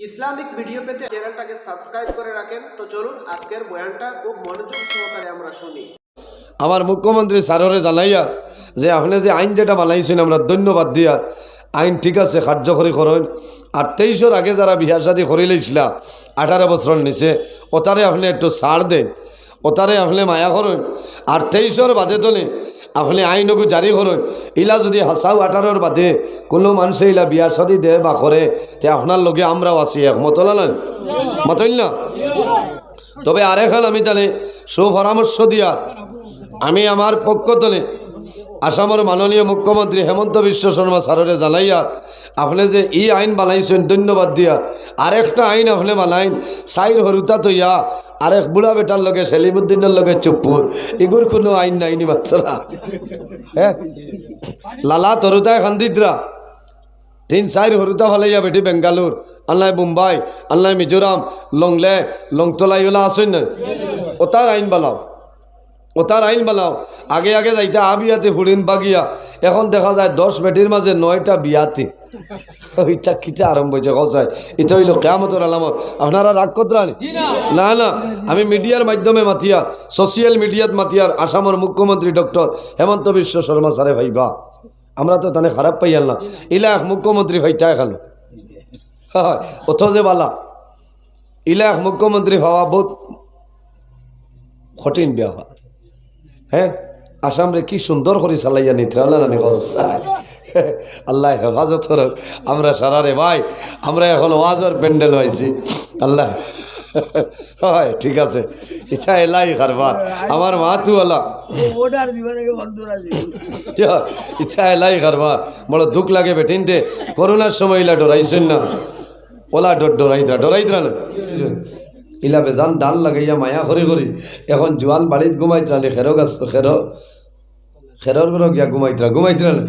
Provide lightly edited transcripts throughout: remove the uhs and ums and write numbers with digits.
Islamic video পেতে চ্যানেলটাকে subscribe করে রাখেন। তো চলুন আজকের বয়ানটা খুব মনোযোগ সহকারে আমরা শুনি। আমার মুখ্যমন্ত্রী স্যাররে জানাইয়া যে আপনি যে আইন যেটা বানাইছেন আমরা ধন্যবাদ দিয়া আইন ঠিক আছে কার্যকরী করেন। আর 23-এর আগে যারা বিয়া শাদী করে লইছিলা 18 বছর নিচে ওতারে আপনি একটু ছাড় দেন, ওতারে আপনি মায়া করেন। আর 23-এর বাদে তলে আপনি আইনকু জারি করেন। ইলা যদি হাসাও 18-এর বাদে কোনো মানুষে ইলা বিয়া শাদী দে বা করে তে আপনার লগে আমরাও আছি একমত হলেন মতইল না। তবে আরেকখান আমি তাহলে সুপরামর্শ দিয়া আমি আমার পক্ষ তলে আসামের মাননীয় মুখ্যমন্ত্রী হেমন্ত বিশ্ব শর্মা স্যাররে জানাইয়া আপনি যে ই আইন বানাইছেন ধন্যবাদ দিয়া আরেকটা আইন আপনি বানাইন সাইর হরুতা তৈয়া আরেক বুড়া বেটার লগে সেলিমুদ্দিনের লগে চুপুর এগুর কোনো আইন নাইনি বাচ্চারা। হ্যাঁ লালা তরুতায় খান্দিদরা 3-4 হরুতা ফালাইয়া বেটি বেঙ্গালুর আল্লাহ মুম্বাই আল্লাহ মিজোরাম লংলে লংতলাই ওলা আসেন না ওতার আইন বানাও, ওতার আইন বানাও। আগে আগে যাইতে বিয়াতে ফুড়িন বাগিয়া এখন দেখা যায় 10 বেটির মাঝে 9টা বিয়াতে। ওইটা কিতে আরম্ভ হয়েছে কসায় এটা হইল কেয়ামতের আলামত। আপনারা রাগ করতেন না? না, আমি মিডিয়ার মাধ্যমে মাতিয়ার সোশিয়াল মিডিয়াত মাতিয়ার আসামের মুখ্যমন্ত্রী ডক্টর হেমন্ত বিশ্ব শর্মা স্যারে ভাইবা আমরা তো তানে খারাপ পাইয়াল না ইলা এক মুখ্যমন্ত্রী ভাইতা এখানে হয় অথ যে বালা ইলা এক মুখ্যমন্ত্রী হওয়া বহুত কঠিন ব্যাপার। হ্যাঁ আসামরে কি সুন্দর করে চালাইয়া নিতে আল্লাহ হেফাজত করুক। আমরা সারারে ভাই আমরা এখন ওয়াজর প্যান্ডেল হয়েছি আল্লাহ হয় ঠিক আছে ইচ্ছা এলাই কারবার আমার মা তু আল্লাহ ইচ্ছা এলাই কারবার বড় দুঃখ লাগে বেঠিনতে করোনার সময় ইলা ডরাইছেন না ওলা ডরাইতরা না ইলা বেজান ডাল লাগাইয়া মায়া করি করি এখন জোয়ান বাড়িত ঘুমাইতরানি খেরর গিয়া ঘুমাইতরা না।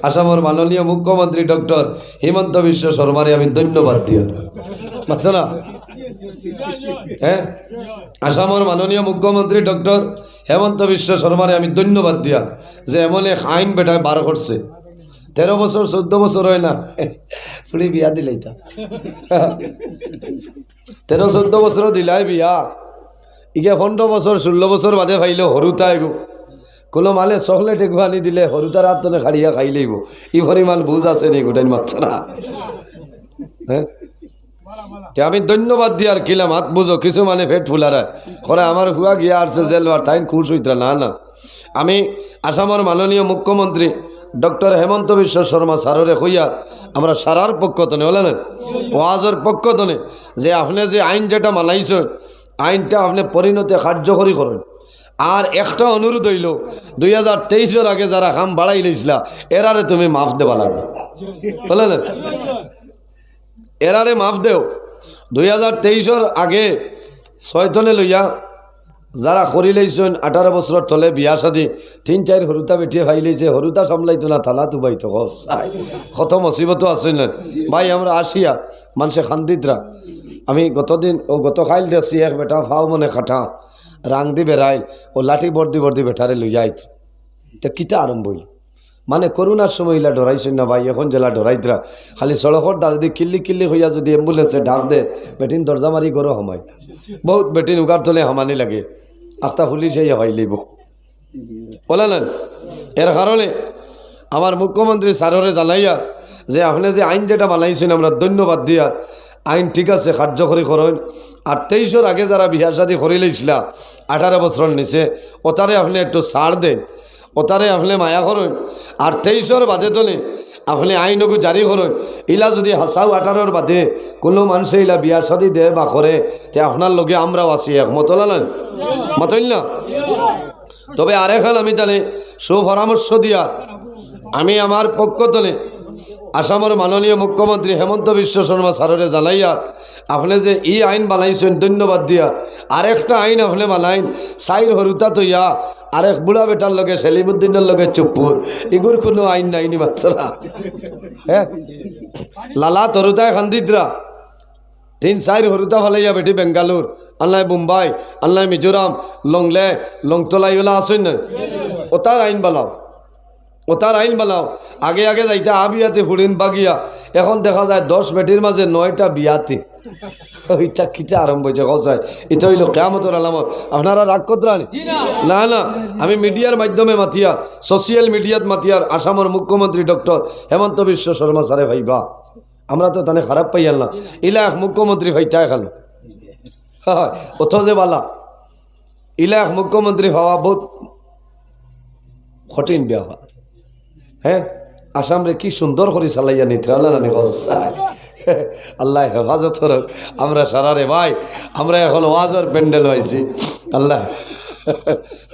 আসামের মাননীয় মুখ্যমন্ত্রী ডক্টর হিমন্ত বিশ্ব শর্মারে আমি ধন্যবাদ দিই বুঝছো না। হ্যাঁ আসামের মাননীয় মুখ্যমন্ত্রী ডক্টর হেমন্ত বিশ্ব শর্মারে আমি ধন্যবাদ দিয়া যে এমন এক আইন বেটায় বার করছে 13 বছর 14 বছর হয় না ফুড়ি বিয়া দিলেই তা 13-14 বছর দিলাই বিয়া ইগে 15 বছর 16 বছর বাদে ভাইল হরুতা এগো কোনো মালে চকলেট এগো আনি দিলে হরুতার হাত তনে খাড়িয়া খাই লইব ই পরিমাণ বুঝ আছে নি গোটাই মাত্রা। হ্যাঁ আমি ধন্যবাদ দিয়ার কিলাম হাত বুঝো কিছু মানে পেট ফুলারা করে আমার হুয়া গিয়া আসছে জেলবার তাই খুশ হইতরা না না। আমি আসামের মাননীয় মুখ্যমন্ত্রী ডক্টর হেমন্ত বিশ্ব শর্মা স্যাররে কইয়া আমরা সারার পক্ষ তনে বলেন ওয়াজের পক্ষ তনে যে আপনি যে আইন যেটা মানাইছেন আইনটা আপনি পরিণতি কার্যকরী করেন। আর একটা অনুরোধ হইল 2023-এর আগে যারা কাম বাড়াই লইছিলা এরারে তুমি মাফ দেবা লাগবে বলেন এরারে মাফ দেও। 2023-এর আগে 6 তনে লইয়া যারা করি লইছেন 18 বছর তলে বিয়া শাদী 3-4 হরুতা বেটিয়ে খাই লইছে হরুতা সামলাইতো না থালা তুবাইতো কত মুসিবত আছে না ভাই। আমরা আসিয়া মানুষে খান্দিতরা আমি গত খাইল দেখছি এক বেটা ফাও মনে খাটা রাং দি বেড়াইল ও লাঠি বর্দি বেটারে লইয়া আইত তা কিতা আরম্ভ হইল মানে করোনার সময় ইলা ডরাইছেন না ভাই। এখন জেলা ডরাইতরা খালি সড়কর দ্বার দিয়ে কিল্লি হইয়া যদি অ্যাম্বুলেন্সে ডাক দে বেটিন দরজা মারি গরো হমায় বহুত বেটিন উগার তলে হামানি লাগে আস্তা পুলিশ হইয়া ভাই লইব বলেন। এর কারণে আমার মুখ্যমন্ত্রী স্যাররে জানাইয়া যে আপনি যে আইন যেটা বানাইছেন আমরা ধন্যবাদ দিয়া আইন ঠিক আছে কার্যকরী করেন। আর 23-এর আগে যারা বিয়া শাদী করে লইছিলা 18 বছর নিচে ওতারে আপনি একটু ছাড় দেন, ওতারে আপনি মায়া করেন। আর 23-এর বাদে তলে আপনি আইনকু জারি করেন। ইলা যদি হাসাও 18-এর বাদে কোনো মানুষে ইলা বিয়া শাদী দে বা করে তে আপনার লগে আমরাও আছি একমত হলেন মতইল না। তবে আরেকখান আমি তাহলে সুপরামর্শ দিয়া আমি আমার পক্ষ তলে আসামের মাননীয় মুখ্যমন্ত্রী হেমন্ত বিশ্ব শর্মা স্যাররে জানাইয়া আপনি যে ই আইন বানাইছেন ধন্যবাদ দিয়া আরেকটা আইন আপনি বানাইন সাইর হরুতা তৈয়া আরেক বুড়া বেটার লগে সেলিমুদ্দিনের লগে চুপুর এগুর কোনো আইন নাইনি বাচ্চারা। হ্যাঁ লালা তরুতায় খান্দিদরা 3-4 হরুতা ফালাইয়া বেটি বেঙ্গালুর আল্লাহ মুম্বাই আল্লাহ মিজোরাম লংলে লংতলাই ওলা আসেন না ওতার আইন বানাও, ওটার আইন বানাও। আগে আগে যাইতে বিয়াতে ফুড়িন বাগিয়া, এখন দেখা যায় 10 বেটির মাঝে 9টা বিয়াতে। ওইটা কিতে আরম্ভ হয়েছে কসায়, এটা হইল কিয়ামতের আলামত। আপনারা রাগ করতেন না? না, আমি মিডিয়ার মাধ্যমে মাতিয়ার, সোশিয়াল মিডিয়াত মাতিয়ার আসামের মুখ্যমন্ত্রী ডক্টর হেমন্ত বিশ্ব শর্মা স্যারে ভাইবা, আমরা তো তানে খারাপ পাইয়াল না, ইলাক মুখ্যমন্ত্রী ভাইতা এখানে হয় অথ যে বালা ইলাক মুখ্যমন্ত্রী হওয়া বহুত কঠিন ব্যাপার। হ্যাঁ, আসামরে কি সুন্দর করে চালাইয়া নিতে আল্লাহ হেফাজত করুক। আমরা সারা রে ভাই, আমরা এখন ওয়াজের প্যান্ডেল হয়েছি। আল্লাহ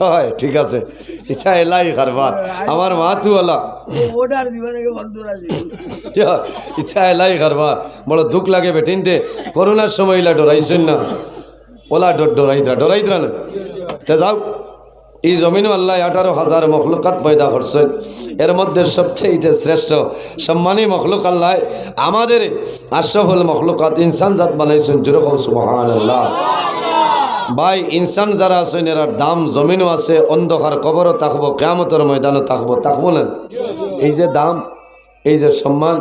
হয় ঠিক আছে, ইচ্ছা এলাই কারবার আমার মা তু আল্লাহ ইচ্ছা এলাই কারবার। বড় দুঃখ লাগে বেটিনতে, করোনার সময় ইলা ডরাইছেন না, ওলা ডরাইতরা না। তে যাও, এই জমিনও আল্লাহ 18,000 মখলুকাত পয়দা করছেন, এর মধ্যে সবচেয়ে শ্রেষ্ঠ সম্মানী মখলুক আল্লাহ আমাদের আশরাফুল মখলুকাত ইনসান জাত বানাইছেন। যেরকম সুবহানাল্লাহ। ভাই, ইনসান যারা আছেন এরার দাম জমিনও আছে, অন্ধকার কবরও থাকবো, কিয়ামতের ময়দানও থাকবো না। এই যে দাম, এই যে সম্মান,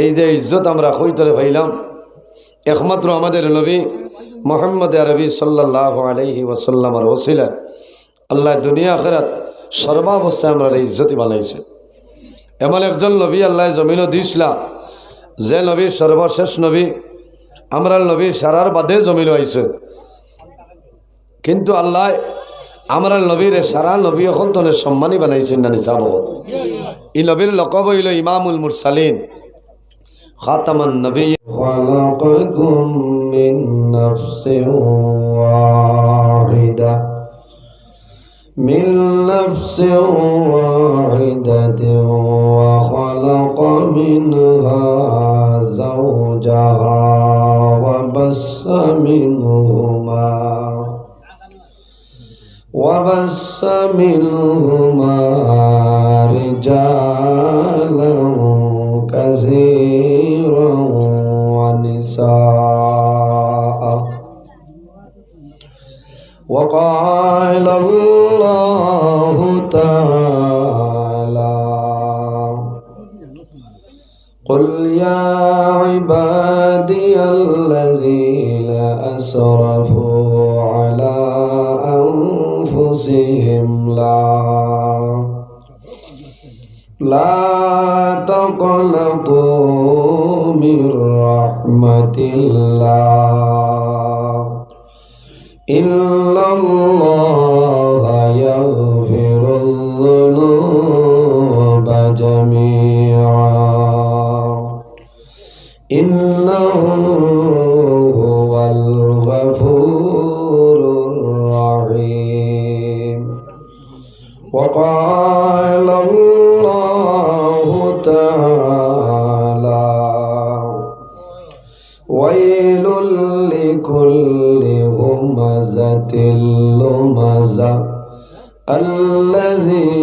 এই যে ইজ্জত আমরা কইতরে পাইলাম, একমাত্র আমাদের নবী মুহাম্মদ আরবি সাল্লাল্লাহু আলাইহি ওয়াসাল্লামের ওসিলা আল্লাহ দুনিয়া আখিরাত সর্বাবস্থায় আমরা ইজ্জতি বানাইছে। এমন একজন নবী আল্লাহ জমিনও দিসলা, যে নবী সর্বশেষ নবী, আমরা নবী সারার বাদে জমিনও আইছে, কিন্তু আল্লাহ আমরা নবীর সারা নবী এখন তো সম্মানী বানাইছেন না নিসাব। এই নবীর লকব হইল ইমামুল মুরসালিন, খাতামান নবী। খালাকাকুম মিন নাফসিন ওয়াহিদা من نفس واحدة وخلق منها زوجها وبث منهما رجالا كثيرا ونساء. وقال الله تعالى قل يا عبادي الذين أسرفوا على أنفسهم لا تقنطوا من رحمة الله إن الله يغفر الذنوب جميعا إنه هو الغفور الرحيم. وقال الله تعالى ويل لكل همزة لمزة الذي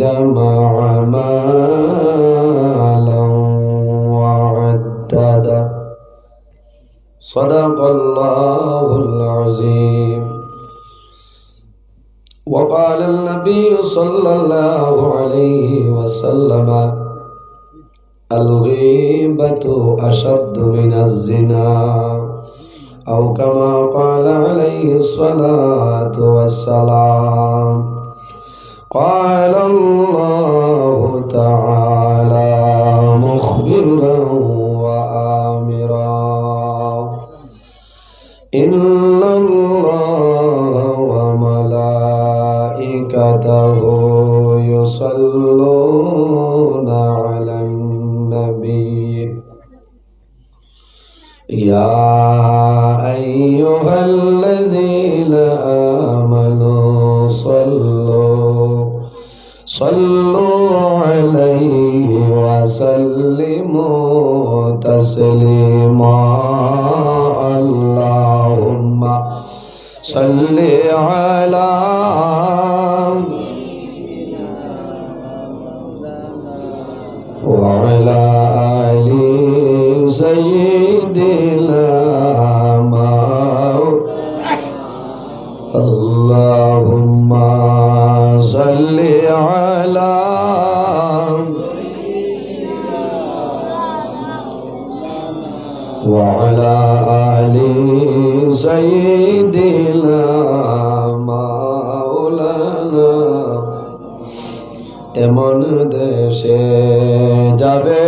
جمع مالا وعدده. صدق الله العظيم. وقال النبي صلى الله عليه وسلم الغيبة أشد من الزنا أو كما قال عليه الصلاة والسلام. قال الله تعالى مخبرا وآمرا إن الله وملائكته يصلون على النبي يا أيها الذين آمنوا صلوا عليه وسلموا تسليما. اللهم صل على وعلى آل سيدنا اللهم صل على وعلى آل سيدنا مولانا এমন দেশে যাবে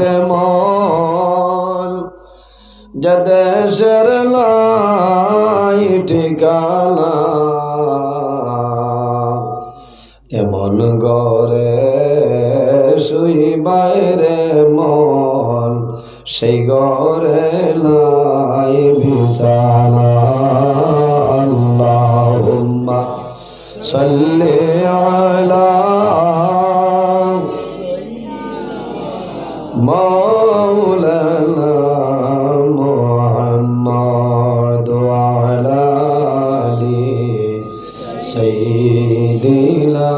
রে মন যে দেশের লাই ঠিকানা এমন ঘরে শুই বাইরে মন সেই ঘরে লাই বিছানা আল্লাহুম্মা সাল্লি আলা মাওলানা মুহাম্মদ ওয়া আলা আলি সাইয়্যিদিনা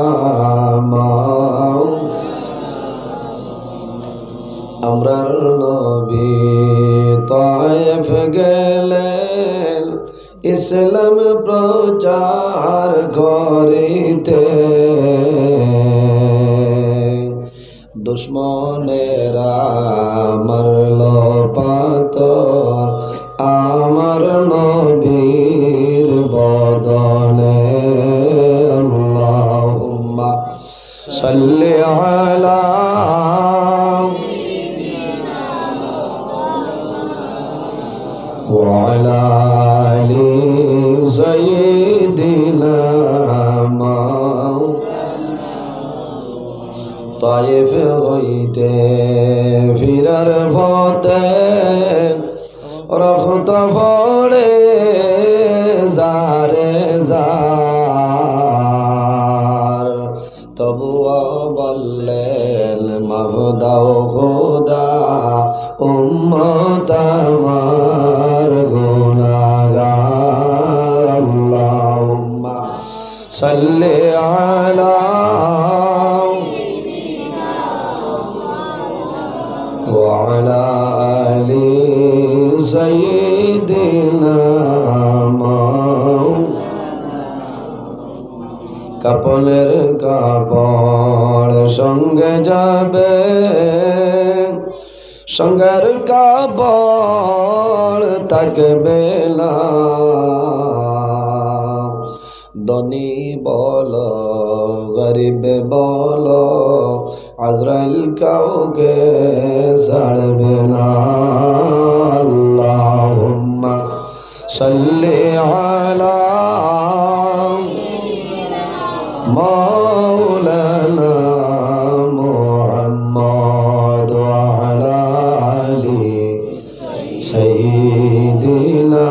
আমরার নবী তায়েফ গেলেন ইসলাম প্রচার করিতে দুশ্মনেরা মারল পাথর আমার নবীর বদনে আল্লাহুম্মা সাল্লি আলা وعلى آل سيدنا طائف হইতে ফিরার পথে রক্ত পড়ে যারে যার তবুও বললেন মাফ দাও খোদা উম্মত আমার গুনাহগার আল্লাহুম্মা সাল্লি আলা ওয়া আলা আলি সাইয়্যিদিনা কাপনের কাপড় সঙ্গে যাবে সঙ্গের কাপড় থাকবে না ধনী বল গরিব বল আজরাইল কাউকে ছাড়বে না আল্লাহুম্মা সাল্লি আলা মাওলানা মুহাম্মদ ওয়া আলা আলি সাইয়্যিদিনা